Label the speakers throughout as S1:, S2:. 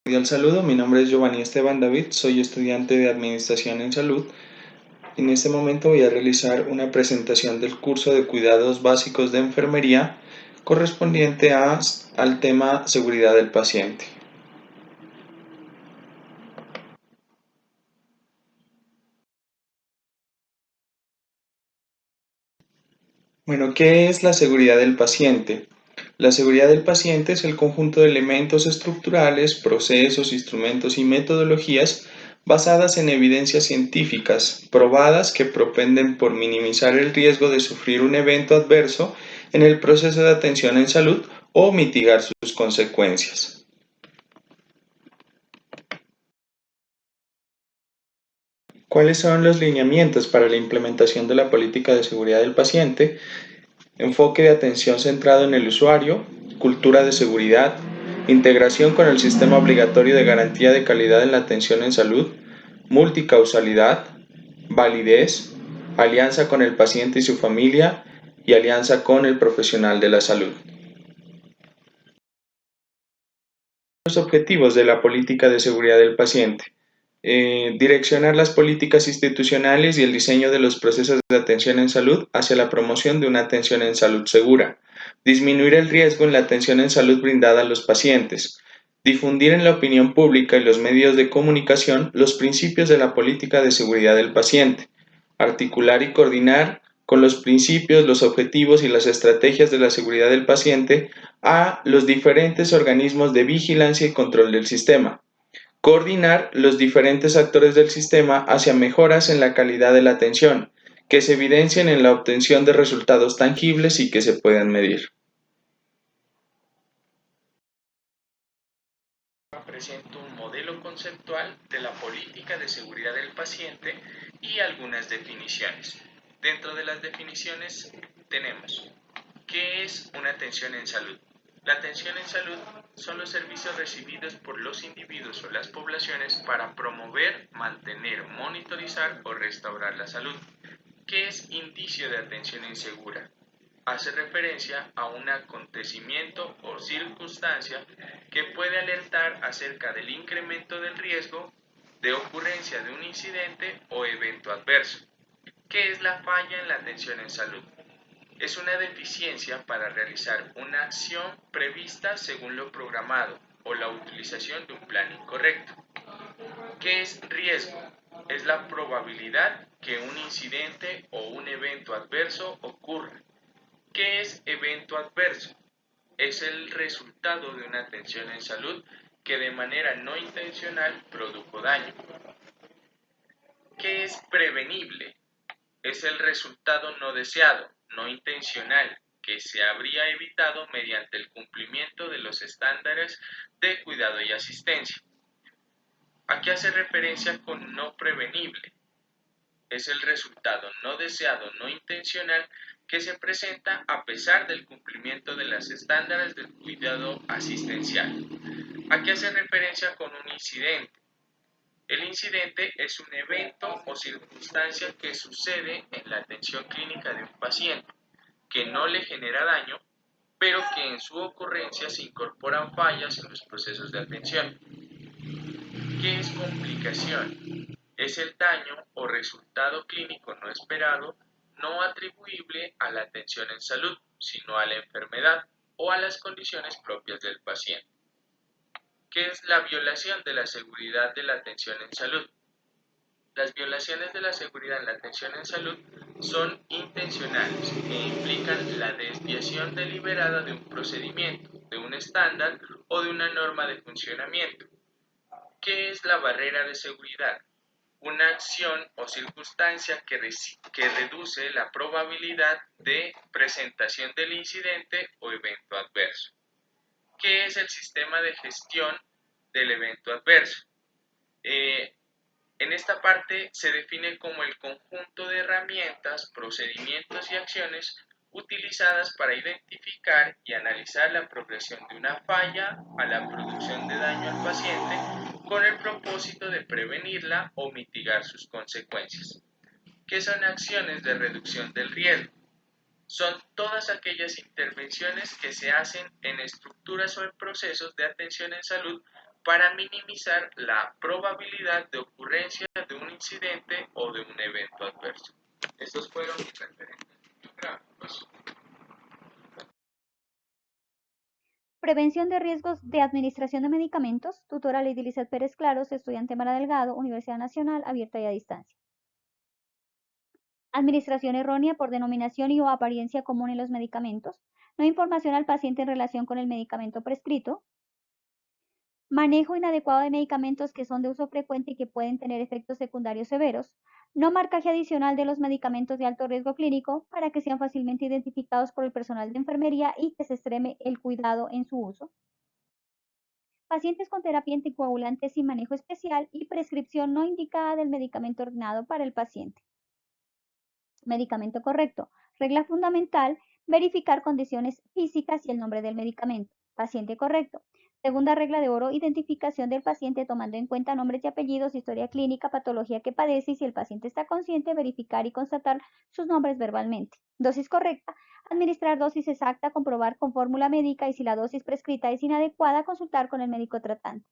S1: Cordial saludo, mi nombre es Giovanni Esteban David, soy estudiante de Administración en Salud. En este momento voy a realizar una presentación del curso de Cuidados Básicos de Enfermería correspondiente al tema Seguridad del Paciente. Bueno, ¿qué es la seguridad del paciente? La seguridad del paciente es el conjunto de elementos estructurales, procesos, instrumentos y metodologías basadas en evidencias científicas probadas que propenden por minimizar el riesgo de sufrir un evento adverso en el proceso de atención en salud o mitigar sus consecuencias. ¿Cuáles son los lineamientos para la implementación de la política de seguridad del paciente? Enfoque de atención centrado en el usuario, cultura de seguridad, integración con el sistema obligatorio de garantía de calidad en la atención en salud, multicausalidad, validez, alianza con el paciente y su familia y alianza con el profesional de la salud. Los objetivos de la política de seguridad del paciente. Direccionar las políticas institucionales y el diseño de los procesos de atención en salud hacia la promoción de una atención en salud segura. Disminuir el riesgo en la atención en salud brindada a los pacientes. Difundir en la opinión pública y los medios de comunicación los principios de la política de seguridad del paciente. Articular y coordinar con los principios, los objetivos y las estrategias de la seguridad del paciente a los diferentes organismos de vigilancia y control del sistema. Coordinar los diferentes actores del sistema hacia mejoras en la calidad de la atención, que se evidencien en la obtención de resultados tangibles y que se puedan medir. Presento un modelo conceptual de la política de seguridad del paciente y algunas definiciones. Dentro de las definiciones tenemos: ¿qué es una atención en salud? La atención en salud son los servicios recibidos por los individuos o las poblaciones para promover, mantener, monitorizar o restaurar la salud. ¿Qué es indicio de atención insegura? Hace referencia a un acontecimiento o circunstancia que puede alertar acerca del incremento del riesgo de ocurrencia de un incidente o evento adverso. ¿Qué es la falla en la atención en salud? Es una deficiencia para realizar una acción prevista según lo programado o la utilización de un plan incorrecto. ¿Qué es riesgo? Es la probabilidad que un incidente o un evento adverso ocurra. ¿Qué es evento adverso? Es el resultado de una atención en salud que de manera no intencional produjo daño. ¿Qué es prevenible? Es el resultado no deseado, no intencional, que se habría evitado mediante el cumplimiento de los estándares de cuidado y asistencia. ¿A qué hace referencia con no prevenible? Es el resultado no deseado, no intencional, que se presenta a pesar del cumplimiento de los estándares del cuidado asistencial. ¿A qué hace referencia con un incidente? El incidente es un evento o circunstancia que sucede en la atención clínica de un paciente, que no le genera daño, pero que en su ocurrencia se incorporan fallas en los procesos de atención. ¿Qué es complicación? Es el daño o resultado clínico no esperado, no atribuible a la atención en salud, sino a la enfermedad o a las condiciones propias del paciente. ¿Qué es la violación de la seguridad de la atención en salud? Las violaciones de la seguridad en la atención en salud son intencionales e implican la desviación deliberada de un procedimiento, de un estándar o de una norma de funcionamiento. ¿Qué es la barrera de seguridad? Una acción o circunstancia que reduce la probabilidad de presentación del incidente o evento adverso. ¿Qué es el sistema de gestión del evento adverso? En esta parte se define como el conjunto de herramientas, procedimientos y acciones utilizadas para identificar y analizar la progresión de una falla a la producción de daño al paciente con el propósito de prevenirla o mitigar sus consecuencias. ¿Qué son acciones de reducción del riesgo? Son todas aquellas intervenciones que se hacen en estructuras o en procesos de atención en salud para minimizar la probabilidad de ocurrencia de un incidente o de un evento adverso. Estos fueron mis referentes bibliográficos.
S2: Prevención de riesgos de administración de medicamentos, tutora Lady Lizeth Pérez Claros, estudiante Mara Delgado, Universidad Nacional, abierta y a distancia. Administración errónea por denominación y o apariencia común en los medicamentos, no información al paciente en relación con el medicamento prescrito, manejo inadecuado de medicamentos que son de uso frecuente y que pueden tener efectos secundarios severos, no marcaje adicional de los medicamentos de alto riesgo clínico para que sean fácilmente identificados por el personal de enfermería y que se extreme el cuidado en su uso. Pacientes con terapia anticoagulante sin manejo especial y prescripción no indicada del medicamento ordenado para el paciente. Medicamento correcto. Regla fundamental, verificar condiciones físicas y el nombre del medicamento. Paciente correcto. Segunda regla de oro, identificación del paciente tomando en cuenta nombres y apellidos, historia clínica, patología que padece y si el paciente está consciente, verificar y constatar sus nombres verbalmente. Dosis correcta, administrar dosis exacta, comprobar con fórmula médica y si la dosis prescrita es inadecuada, consultar con el médico tratante.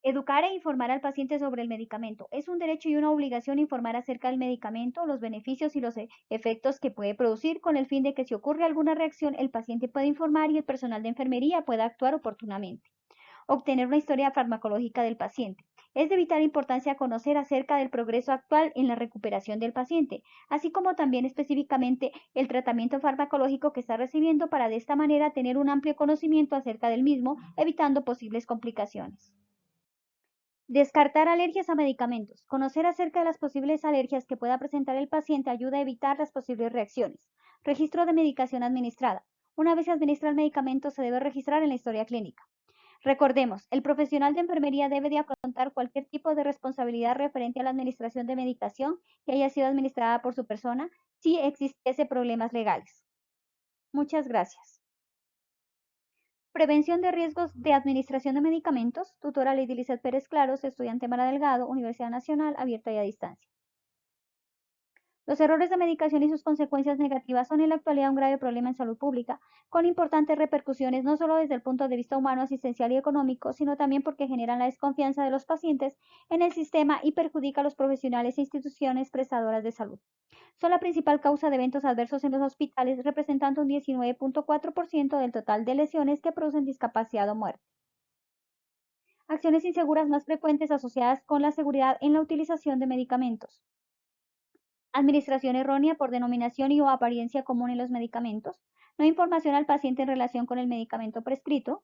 S2: Educar e informar al paciente sobre el medicamento. Es un derecho y una obligación informar acerca del medicamento, los beneficios y los efectos que puede producir con el fin de que si ocurre alguna reacción, el paciente pueda informar y el personal de enfermería pueda actuar oportunamente. Obtener una historia farmacológica del paciente. Es de vital importancia conocer acerca del progreso actual en la recuperación del paciente, así como también específicamente el tratamiento farmacológico que está recibiendo para de esta manera tener un amplio conocimiento acerca del mismo, evitando posibles complicaciones. Descartar alergias a medicamentos. Conocer acerca de las posibles alergias que pueda presentar el paciente ayuda a evitar las posibles reacciones. Registro de medicación administrada. Una vez se administra el medicamento se debe registrar en la historia clínica. Recordemos, el profesional de enfermería debe de afrontar cualquier tipo de responsabilidad referente a la administración de medicación que haya sido administrada por su persona si existiese problemas legales. Muchas gracias. Prevención de riesgos de administración de medicamentos, tutora Lady Lizeth Pérez Claros, estudiante Mara Delgado, Universidad Nacional, abierta y a distancia. Los errores de medicación y sus consecuencias negativas son en la actualidad un grave problema en salud pública, con importantes repercusiones no solo desde el punto de vista humano, asistencial y económico, sino también porque generan la desconfianza de los pacientes en el sistema y perjudica a los profesionales e instituciones prestadoras de salud. Son la principal causa de eventos adversos en los hospitales, representando un 19.4% del total de lesiones que producen discapacidad o muerte. Acciones inseguras más frecuentes asociadas con la seguridad en la utilización de medicamentos. Administración errónea por denominación y o apariencia común en los medicamentos. No información al paciente en relación con el medicamento prescrito.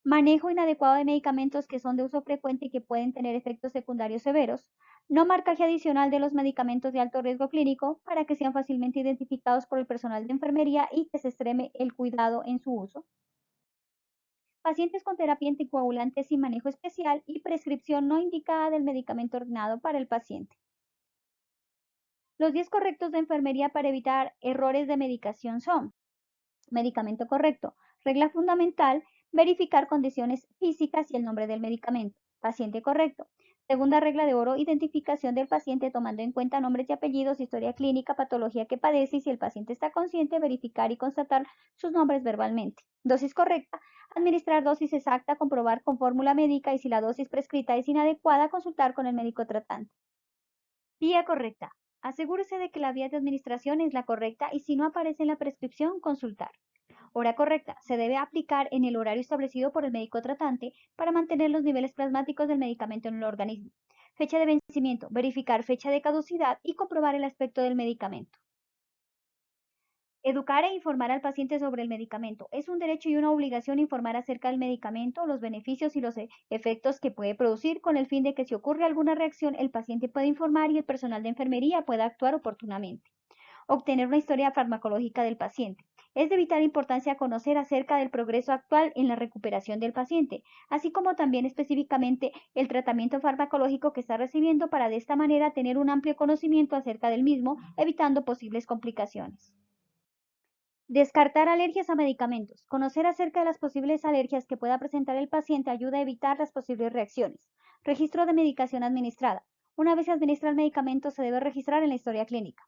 S2: Manejo inadecuado de medicamentos que son de uso frecuente y que pueden tener efectos secundarios severos. No marcaje adicional de los medicamentos de alto riesgo clínico para que sean fácilmente identificados por el personal de enfermería y que se extreme el cuidado en su uso. Pacientes con terapia anticoagulante sin manejo especial y prescripción no indicada del medicamento ordenado para el paciente. Los 10 correctos de enfermería para evitar errores de medicación son: medicamento correcto. Regla fundamental, verificar condiciones físicas y el nombre del medicamento. Paciente correcto. Segunda regla de oro, identificación del paciente tomando en cuenta nombres y apellidos, historia clínica, patología que padece y si el paciente está consciente, verificar y constatar sus nombres verbalmente. Dosis correcta, administrar dosis exacta, comprobar con fórmula médica y si la dosis prescrita es inadecuada, consultar con el médico tratante. Vía correcta. Asegúrese de que la vía de administración es la correcta y si no aparece en la prescripción, consultar. Hora correcta. Se debe aplicar en el horario establecido por el médico tratante para mantener los niveles plasmáticos del medicamento en el organismo. Fecha de vencimiento. Verificar fecha de caducidad y comprobar el aspecto del medicamento. Educar e informar al paciente sobre el medicamento. Es un derecho y una obligación informar acerca del medicamento, los beneficios y los efectos que puede producir con el fin de que si ocurre alguna reacción, el paciente pueda informar y el personal de enfermería pueda actuar oportunamente. Obtener una historia farmacológica del paciente. Es de vital importancia conocer acerca del progreso actual en la recuperación del paciente, así como también específicamente el tratamiento farmacológico que está recibiendo para de esta manera tener un amplio conocimiento acerca del mismo, evitando posibles complicaciones. Descartar alergias a medicamentos. Conocer acerca de las posibles alergias que pueda presentar el paciente ayuda a evitar las posibles reacciones. Registro de medicación administrada. Una vez se administra el medicamento se debe registrar en la historia clínica.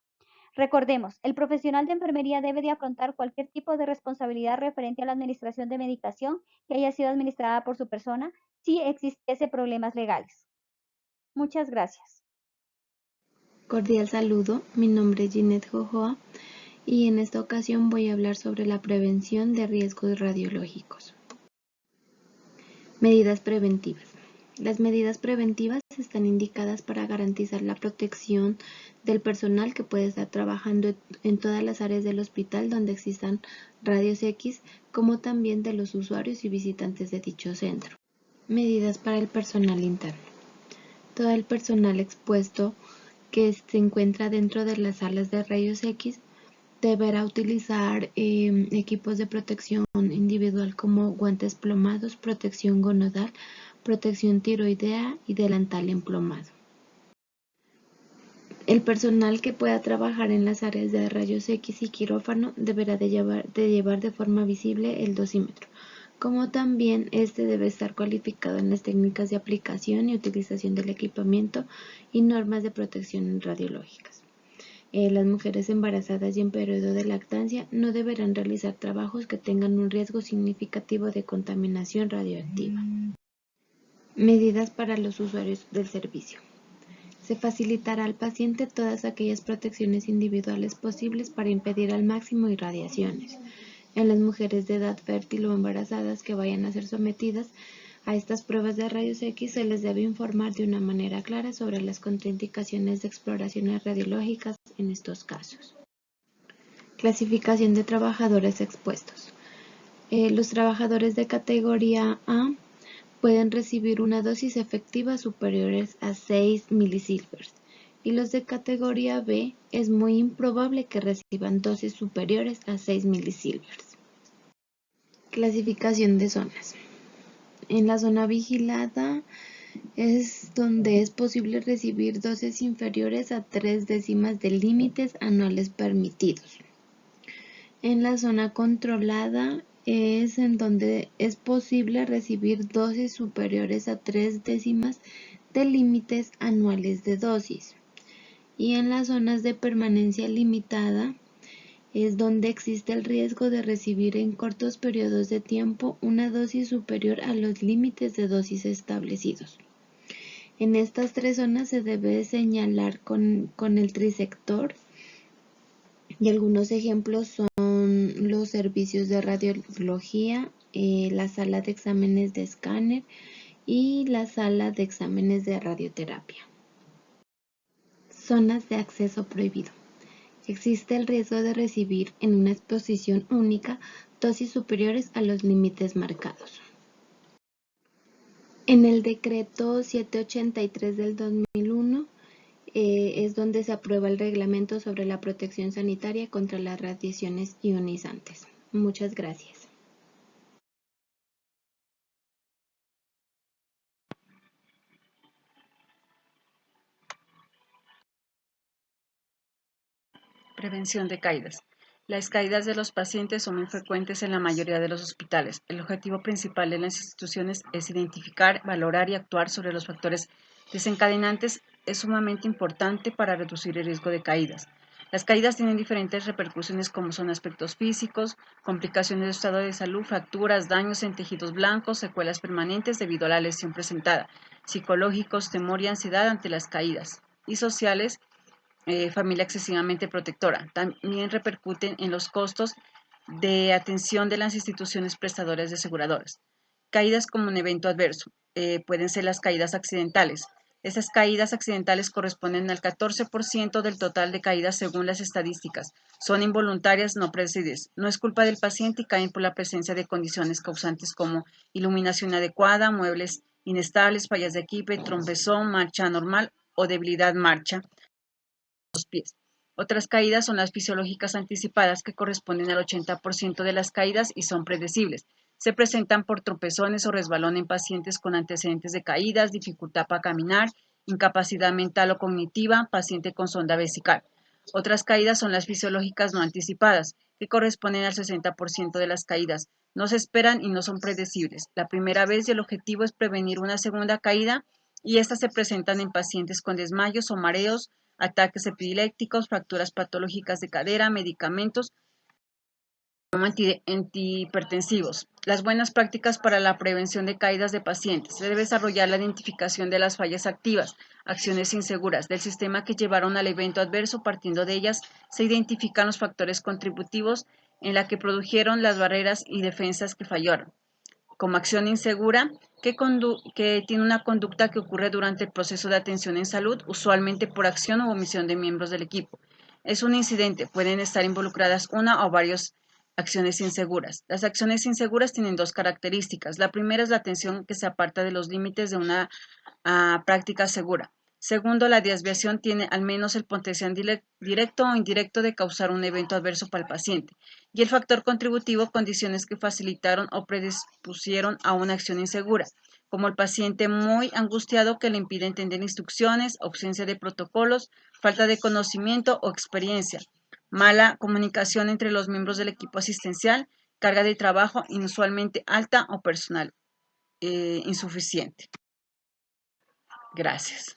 S2: Recordemos, el profesional de enfermería debe de afrontar cualquier tipo de responsabilidad referente a la administración de medicación que haya sido administrada por su persona si existiese problemas legales. Muchas gracias.
S3: Cordial saludo, mi nombre es Ginette Jojoa y en esta ocasión voy a hablar sobre la prevención de riesgos radiológicos. Medidas preventivas. Las medidas preventivas están indicadas para garantizar la protección del personal que puede estar trabajando en todas las áreas del hospital donde existan radios X, como también de los usuarios y visitantes de dicho centro. Medidas para el personal interno. Todo el personal expuesto que se encuentra dentro de las salas de rayos X deberá utilizar equipos de protección individual como guantes plomados, protección gonodal, protección tiroidea y delantal emplomado. El personal que pueda trabajar en las áreas de rayos X y quirófano deberá de llevar de forma visible el dosímetro, como también debe estar cualificado en las técnicas de aplicación y utilización del equipamiento y normas de protección radiológicas. Las mujeres embarazadas y en periodo de lactancia no deberán realizar trabajos que tengan un riesgo significativo de contaminación radioactiva. Medidas para los usuarios del servicio. Se facilitará al paciente todas aquellas protecciones individuales posibles para impedir al máximo irradiaciones. En las mujeres de edad fértil o embarazadas que vayan a ser sometidas a estas pruebas de rayos X se les debe informar de una manera clara sobre las contraindicaciones de exploraciones radiológicas en estos casos. Clasificación de trabajadores expuestos. Los trabajadores de categoría A pueden recibir una dosis efectiva superiores a 6 milisieverts y los de categoría B es muy improbable que reciban dosis superiores a 6 milisieverts. Clasificación de zonas. En la zona vigilada es donde es posible recibir dosis inferiores a 3 décimas de límites anuales permitidos. En la zona controlada es en donde es posible recibir dosis superiores a 3 décimas de límites anuales de dosis. Y en las zonas de permanencia limitada es donde existe el riesgo de recibir en cortos periodos de tiempo una dosis superior a los límites de dosis establecidos. En estas tres zonas se debe señalar con el trisector y algunos ejemplos son los servicios de radiología, la sala de exámenes de escáner y la sala de exámenes de radioterapia. Zonas de acceso prohibido. Existe el riesgo de recibir en una exposición única dosis superiores a los límites marcados. En el decreto 783 del 2001 es donde se aprueba el reglamento sobre la protección sanitaria contra las radiaciones ionizantes. Muchas gracias.
S4: Prevención de caídas. Las caídas de los pacientes son muy frecuentes en la mayoría de los hospitales. El objetivo principal de las instituciones es identificar, valorar y actuar sobre los factores desencadenantes. Es sumamente importante para reducir el riesgo de caídas. Las caídas tienen diferentes repercusiones como son aspectos físicos, complicaciones de estado de salud, fracturas, daños en tejidos blancos, secuelas permanentes debido a la lesión presentada, psicológicos, temor y ansiedad ante las caídas, y sociales, familia excesivamente protectora. También repercuten en los costos de atención de las instituciones prestadoras de aseguradoras. Caídas como un evento adverso. Pueden ser las caídas accidentales. Estas caídas accidentales corresponden al 14% del total de caídas según las estadísticas. Son involuntarias, no predecibles. No es culpa del paciente y caen por la presencia de condiciones causantes como iluminación inadecuada, muebles inestables, fallas de equipo, trompezón, marcha anormal o debilidad marcha. Pies. Otras caídas son las fisiológicas anticipadas, que corresponden al 80% de las caídas y son predecibles. Se presentan por tropezones o resbalón en pacientes con antecedentes de caídas, dificultad para caminar, incapacidad mental o cognitiva, paciente con sonda vesical. Otras caídas son las fisiológicas no anticipadas, que corresponden al 60% de las caídas. No se esperan y no son predecibles. La primera vez y el objetivo es prevenir una segunda caída y estas se presentan en pacientes con desmayos o mareos, ataques epilépticos, fracturas patológicas de cadera, medicamentos como antihipertensivos. Las buenas prácticas para la prevención de caídas de pacientes. Se debe desarrollar la identificación de las fallas activas, acciones inseguras del sistema que llevaron al evento adverso. Partiendo de ellas, se identifican los factores contributivos en la que produjeron las barreras y defensas que fallaron. Como acción insegura, que tiene una conducta que ocurre durante el proceso de atención en salud, usualmente por acción u omisión de miembros del equipo. Es un incidente, pueden estar involucradas una o varias acciones inseguras. Las acciones inseguras tienen dos características. La primera es la atención que se aparta de los límites de una práctica segura. Segundo, la desviación tiene al menos el potencial directo o indirecto de causar un evento adverso para el paciente. Y el factor contributivo, condiciones que facilitaron o predispusieron a una acción insegura, como el paciente muy angustiado que le impide entender instrucciones, ausencia de protocolos, falta de conocimiento o experiencia, mala comunicación entre los miembros del equipo asistencial, carga de trabajo inusualmente alta o personal insuficiente. Gracias.